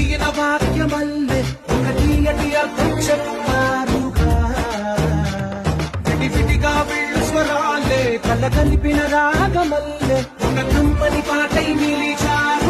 కలిగిన వాక్యమల్లె ఒక తీయటి అర్థం చెప్పారుగా విడివిడిగా వీళ్ళు స్వరాలే కల కలిపిన రాగమల్లె ఒక కమ్మని పాటై నిలిచారు